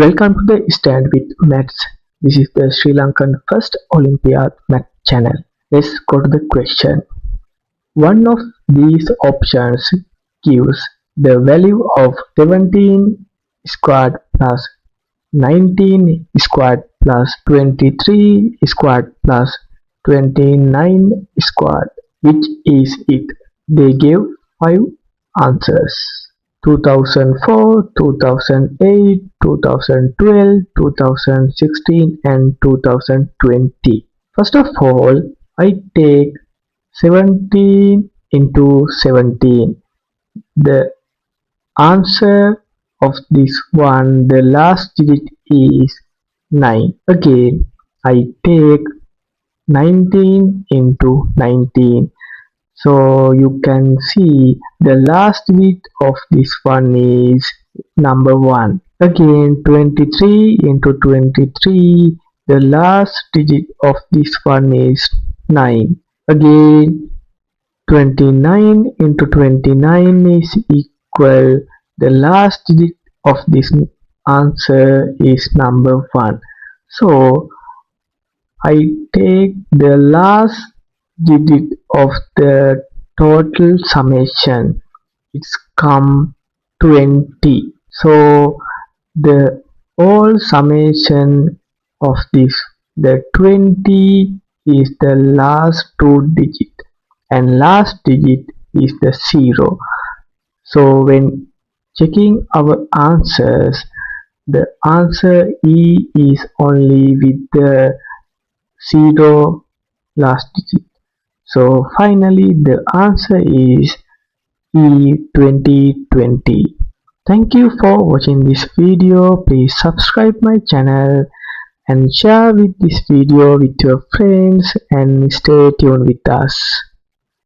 Welcome to the Stand with Maths. This is the Sri Lankan first Olympiad math channel. Let's go to the question. One of these options gives the value of 17 squared plus 19 squared plus 23 squared plus 29 squared. Which is it? They gave 5 answers. 2004, 2008, 2012, 2016 and 2020. First of all, I take 17 into 17. The answer of this one, the last digit is 9. Again, I take 19 into 19. So you can see the last digit of this one is number 1. Again 23 into 23, the last digit of this one is 9. Again 29 into 29 is equal, the last digit of this answer is number 1. So I take the last digit of the total summation. It's come 20. So the whole summation of this, the 20 is the last 2 digit and last digit is the 0. So when checking our answers, the answer E is only with the 0 last digit. So finally the answer is E 2020. Thank you for watching this video. Please subscribe my channel and share with this video with your friends and stay tuned with us.